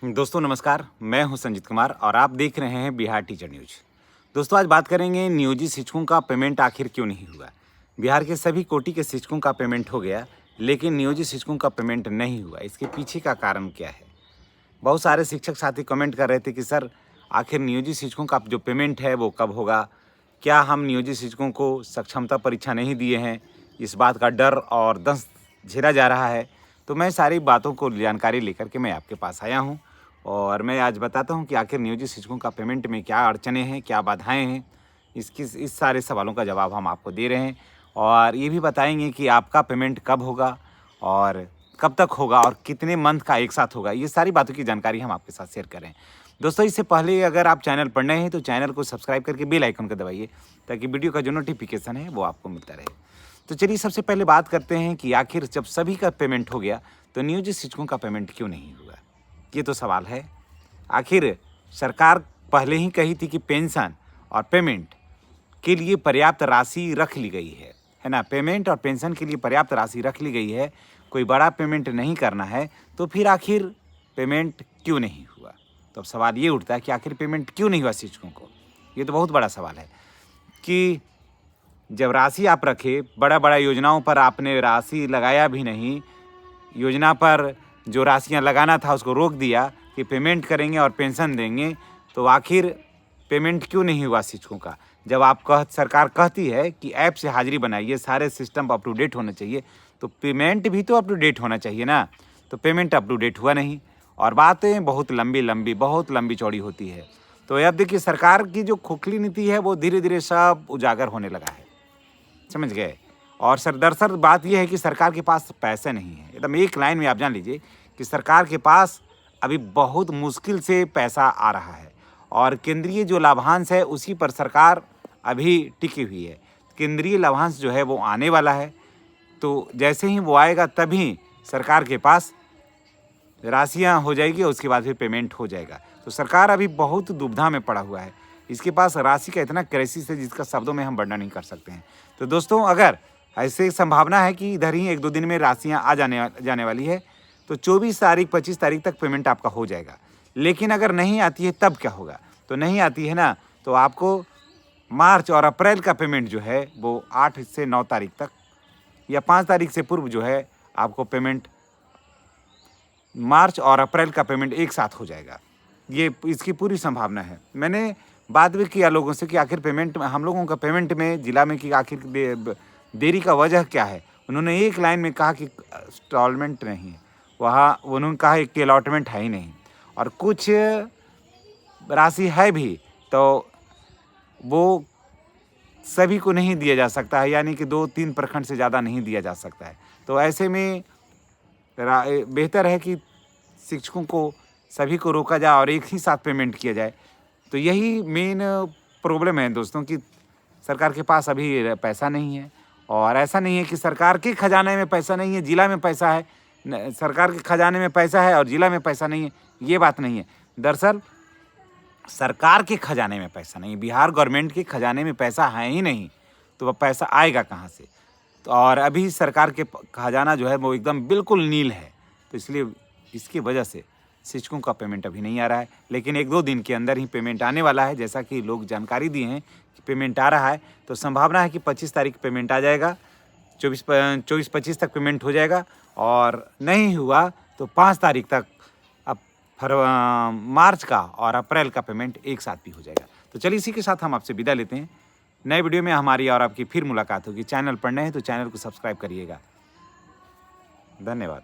दोस्तों नमस्कार, मैं हूं संजीत कुमार और आप देख रहे हैं बिहार टीचर न्यूज। दोस्तों आज बात करेंगे नियोजित शिक्षकों का पेमेंट आखिर क्यों नहीं हुआ। बिहार के सभी कोटि के शिक्षकों का पेमेंट हो गया, लेकिन नियोजित शिक्षकों का पेमेंट नहीं हुआ। इसके पीछे का कारण क्या है? बहुत सारे शिक्षक साथी कमेंट कर रहे थे कि सर आखिर नियोजित शिक्षकों का जो पेमेंट है वो कब होगा? क्या हम नियोजित शिक्षकों को सक्षमता परीक्षा नहीं दिए हैं, इस बात का डर और दंश झेला जा रहा है। तो मैं सारी बातों को जानकारी लेकर के मैं आपके पास आया हूँ और मैं आज बताता हूँ कि आखिर नियोजित शिक्षकों का पेमेंट में क्या अड़चनें हैं, क्या बाधाएं हैं। इस सारे सवालों का जवाब हम आपको दे रहे हैं और ये भी बताएंगे कि आपका पेमेंट कब होगा और कब तक होगा और कितने मंथ का एक साथ होगा। ये सारी बातों की जानकारी हम आपके साथ शेयर करें। दोस्तों इससे पहले अगर आप चैनल पर नए हैं तो चैनल को सब्सक्राइब करके बेल आइकन को दबाइए ताकि वीडियो का जो नोटिफिकेशन है वो आपको मिलता रहे। तो चलिए सबसे पहले बात करते हैं कि आखिर जब सभी का पेमेंट हो गया तो नियोजित शिक्षकों का पेमेंट क्यों नहीं हुआ। ये तो सवाल है। आखिर सरकार पहले ही कही थी कि पेंशन और पेमेंट के लिए पर्याप्त राशि रख ली गई है ना। पेमेंट और पेंशन के लिए पर्याप्त राशि रख ली गई है, कोई बड़ा पेमेंट नहीं करना है, तो फिर आखिर पेमेंट क्यों नहीं हुआ। तो अब सवाल ये उठता है कि आखिर पेमेंट क्यों नहीं हुआ शिक्षकों को। ये तो बहुत बड़ा सवाल है कि जब राशि आप रखे, बड़ा बड़ा योजनाओं पर आपने राशि लगाया भी नहीं, योजना पर जो राशियां लगाना था उसको रोक दिया कि पेमेंट करेंगे और पेंशन देंगे, तो आखिर पेमेंट क्यों नहीं हुआ शिक्षकों का। जब सरकार कहती है कि ऐप से हाजिरी बनाइए, सारे सिस्टम अप टू डेट होना चाहिए, तो पेमेंट भी तो अप टू डेट होना चाहिए ना। तो पेमेंट अप टू डेट हुआ नहीं और बातें बहुत लंबी चौड़ी होती है। तो अब देखिए सरकार की जो खोखली नीति है वो धीरे धीरे सब उजागर होने लगा है, समझ गए। और दरअसल बात यह है कि सरकार के पास पैसे नहीं है। एकदम एक लाइन में आप जान लीजिए कि सरकार के पास अभी बहुत मुश्किल से पैसा आ रहा है और केंद्रीय जो लाभांश है उसी पर सरकार अभी टिकी हुई है। केंद्रीय लाभांश जो है वो आने वाला है, तो जैसे ही वो आएगा तभी सरकार के पास राशियां हो जाएगी और उसके बाद फिर पेमेंट हो जाएगा। तो सरकार अभी बहुत दुविधा में पड़ा हुआ है। इसके पास राशि का इतना क्राइसिस है जिसका शब्दों में हम वर्णन नहीं कर सकते हैं। तो दोस्तों अगर ऐसे संभावना है कि इधर ही 1-2 दिन में राशियां आ जाने वाली है, तो 24 तारीख 25 तारीख तक पेमेंट आपका हो जाएगा। लेकिन अगर नहीं आती है तब क्या होगा। तो नहीं आती है ना, तो आपको मार्च और अप्रैल का पेमेंट जो है वो 8 से 9 तारीख तक या 5 तारीख से पूर्व जो है आपको पेमेंट, मार्च और अप्रैल का पेमेंट एक साथ हो जाएगा। ये इसकी पूरी संभावना है। मैंने बात भी किया लोगों से कि आखिर पेमेंट, हम लोगों का पेमेंट में जिला में कि आखिर देरी का वजह क्या है। उन्होंने एक लाइन में कहा कि इंस्टॉलमेंट नहीं है, वहाँ उन्होंने कहा कि अलॉटमेंट है ही नहीं, और कुछ राशि है भी तो वो सभी को नहीं दिया जा सकता है, यानी कि 2-3 प्रखंड से ज़्यादा नहीं दिया जा सकता है। तो ऐसे में बेहतर है कि शिक्षकों को सभी को रोका जाए और एक ही साथ पेमेंट किया जाए। तो यही मेन प्रॉब्लम है दोस्तों कि सरकार के पास अभी पैसा नहीं है। और ऐसा नहीं है कि सरकार के खजाने में पैसा नहीं है, जिला में पैसा है, सरकार के खजाने में पैसा है और जिला में पैसा नहीं है, ये बात नहीं है। दरअसल सरकार के खजाने में पैसा नहीं, बिहार गवर्नमेंट के खजाने में पैसा है ही नहीं, तो वह पैसा आएगा कहाँ से। तो और अभी सरकार के खजाना जो है वो एकदम बिल्कुल नील है, तो इसलिए इसकी वजह से शिक्षकों का पेमेंट अभी नहीं आ रहा है। लेकिन 1-2 दिन के अंदर ही पेमेंट आने वाला है, जैसा कि लोग जानकारी दिए हैं कि पेमेंट आ रहा है। तो संभावना है कि 25 तारीख पेमेंट आ जाएगा, 24-25 तक पेमेंट हो जाएगा, और नहीं हुआ तो 5 तारीख तक अब मार्च का और अप्रैल का पेमेंट एक साथ भी हो जाएगा। तो चलिए इसी के साथ हम आपसे विदा लेते हैं। नए वीडियो में हमारी और आपकी फिर मुलाकात होगी। चैनल पर नए हैं तो चैनल को सब्सक्राइब करिएगा। धन्यवाद।